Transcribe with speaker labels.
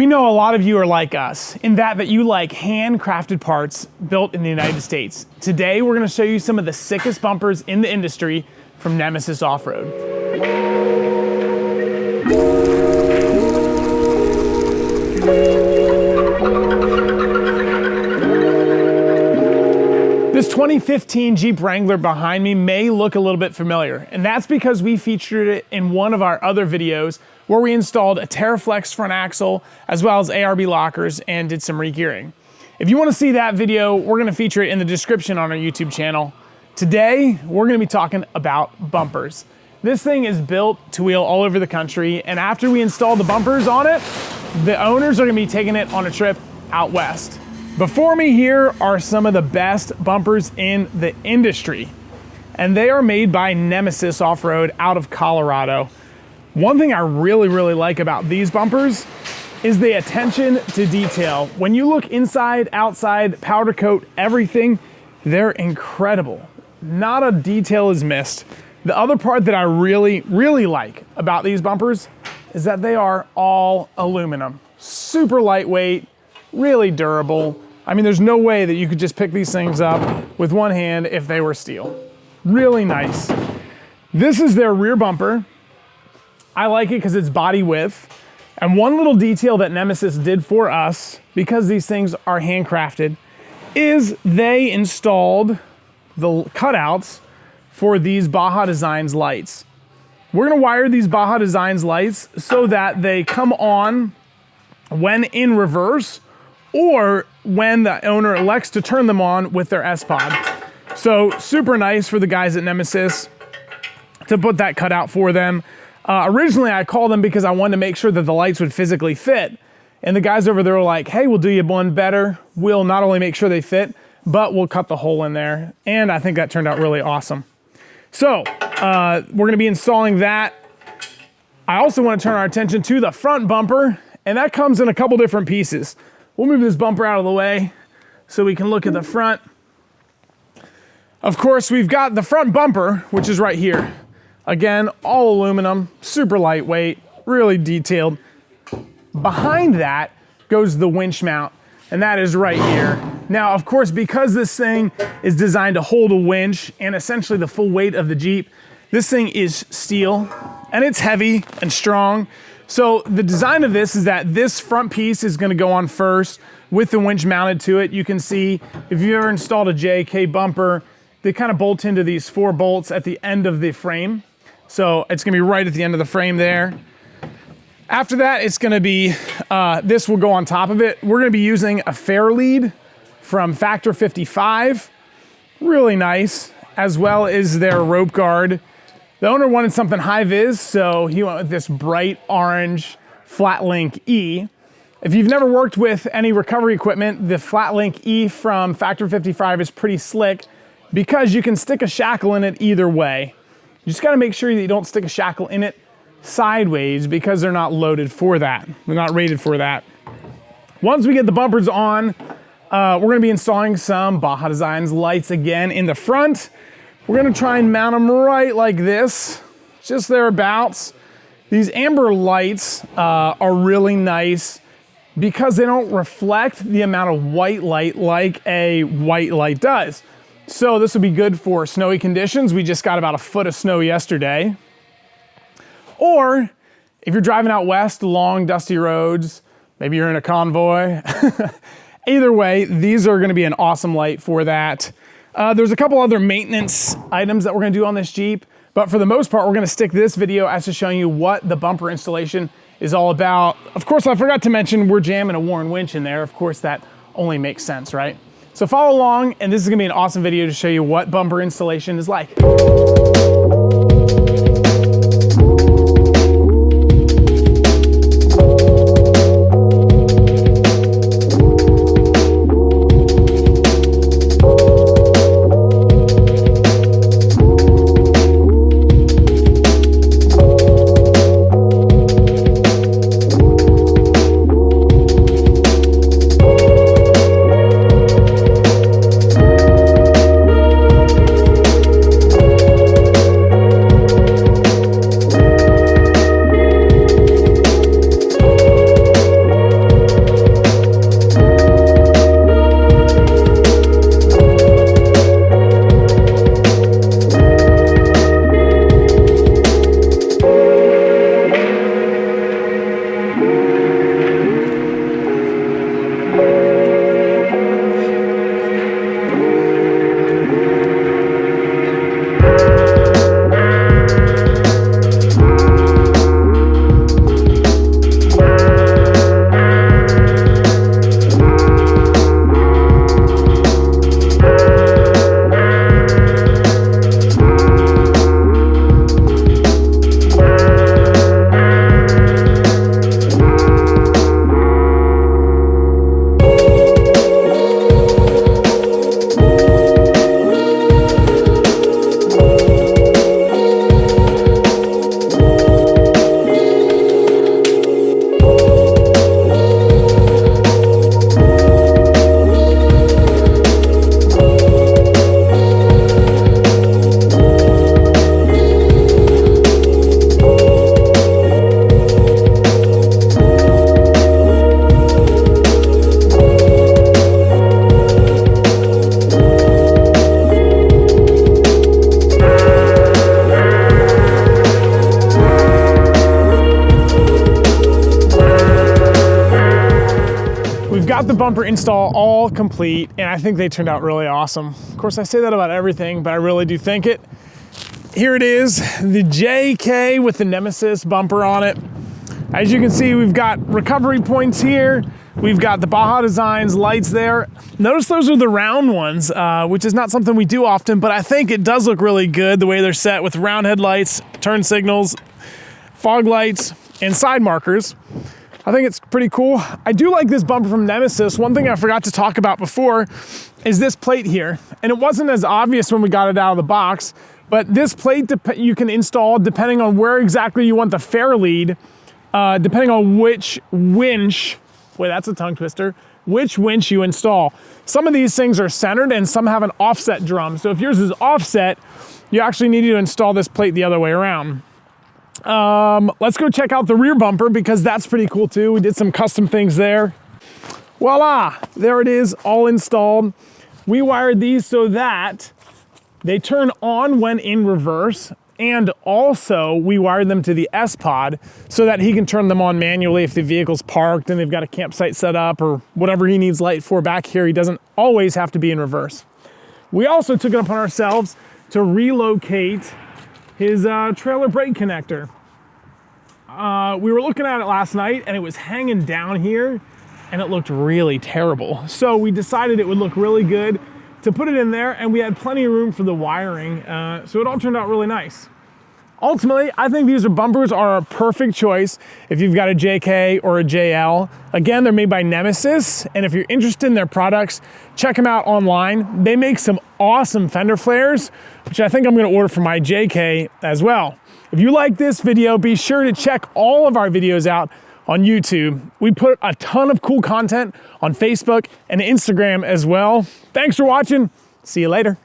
Speaker 1: We know a lot of you are like us in that you like handcrafted parts built in the United States. Today, we're gonna show you some of the sickest bumpers in the industry from Nemesis Off-Road. This 2015 Jeep Wrangler behind me may look a little bit familiar, and that's because we featured it in one of our other videos where we installed a TerraFlex front axle as well as ARB lockers and did some re-gearing. If you want to see that video, we're going to feature it in the description on our YouTube channel. Today, we're going to be talking about bumpers. This thing is built to wheel all over the country, and after we install the bumpers on it, the owners are going to be taking it on a trip out west. Before me here are some of the best bumpers in the industry, and they are made by Nemesis Off-Road out of Colorado. One thing I really like about these bumpers is the attention to detail. When you look inside, outside, powder coat, everything, they're incredible. Not a detail is missed. The other part that I really like about these bumpers is that they are all aluminum. Super lightweight, really durable. I mean, there's no way that you could just pick these things up with one hand if they were steel. Really nice. This is their rear bumper. I like it because it's body width. And one little detail that Nemesis did for us, because these things are handcrafted, is they installed the cutouts for these Baja Designs lights. We're gonna wire these Baja Designs lights so that they come on when in reverse or when the owner elects to turn them on with their S-Pod. So super nice for the guys at Nemesis to put that cutout for them. Originally, I called them because I wanted to make sure that the lights would physically fit. And the guys over there were like, hey, we'll do you one better. We'll not only make sure they fit, but we'll cut the hole in there. And I think that turned out really awesome. So we're gonna be installing that. I also wanna turn our attention to the front bumper, and that comes in a couple different pieces. We'll move this bumper out of the way so we can look at the front. Of course, we've got the front bumper, which is right here. Again, all aluminum, super lightweight, really detailed. Behind that goes the winch mount, and that is right here. Now, of course, because this thing is designed to hold a winch and essentially the full weight of the Jeep, this thing is steel, and it's heavy and strong. So the design of this is that this front piece is gonna go on first with the winch mounted to it. You can see, if you've ever installed a JK bumper, they kind of bolt into these 4 bolts at the end of the frame. So it's gonna be right at the end of the frame there. After that, it's gonna be, this will go on top of it. We're gonna be using a fair lead from Factor55, really nice, as well as their rope guard. The owner wanted something high vis, so he went with this bright orange Flat Link E. If you've never worked with any recovery equipment, the Flat Link E from Factor55 is pretty slick because you can stick a shackle in it either way. You just gotta make sure that you don't stick a shackle in it sideways because they're not loaded for that. They're not rated for that. Once we get the bumpers on, we're gonna be installing some Baja Designs lights again in the front. We're gonna try and mount them right like this, just thereabouts. These amber lights are really nice because they don't reflect the amount of white light like a white light does. So this would be good for snowy conditions. We just got about a foot of snow yesterday. Or if you're driving out west, long dusty roads, maybe you're in a convoy. Either way, these are gonna be an awesome light for that. There's a couple other maintenance items that we're gonna do on this Jeep, but for the most part, we're gonna stick this video as to showing you what the bumper installation is all about. Of course, I forgot to mention we're jamming a Warn winch in there. Of course, that only makes sense, right? So follow along, and this is gonna be an awesome video to show you what bumper installation is like. got the bumper install all complete, and I think they turned out really awesome. Of course, I say that about everything, but I really do think it. Here it is, the JK with the Nemesis bumper on it. As you can see, we've got recovery points here. We've got the Baja Designs lights there. Notice those are the round ones, which is not something we do often, but I think it does look really good the way they're set with round headlights, turn signals, fog lights, and side markers. I think it's pretty cool. I do like this bumper from Nemesis. One thing I forgot to talk about before is this plate here. And it wasn't as obvious when we got it out of the box, but this plate you can install depending on where exactly you want the fair lead, depending on which winch, boy, that's a tongue twister, which winch you install. Some of these things are centered and some have an offset drum. So if yours is offset, you actually need to install this plate the other way around. Let's go check out the rear bumper because that's pretty cool too. We did some custom things there. Voila, there it is, all installed. We wired these so that they turn on when in reverse, and also we wired them to the S-Pod so that he can turn them on manually if the vehicle's parked and they've got a campsite set up or whatever he needs light for back here. He doesn't always have to be in reverse. We also took it upon ourselves to relocate his trailer brake connector. We were looking at it last night and it was hanging down here and it looked really terrible. So we decided it would look really good to put it in there, and we had plenty of room for the wiring, so it all turned out really nice. Ultimately, I think these bumpers are a perfect choice if you've got a JK or a JL. Again, they're made by Nemesis, and if you're interested in their products, check them out online. They make some awesome fender flares, which I think I'm gonna order for my JK as well. If you like this video, be sure to check all of our videos out on YouTube. We put a ton of cool content on Facebook and Instagram as well. Thanks for watching. See you later.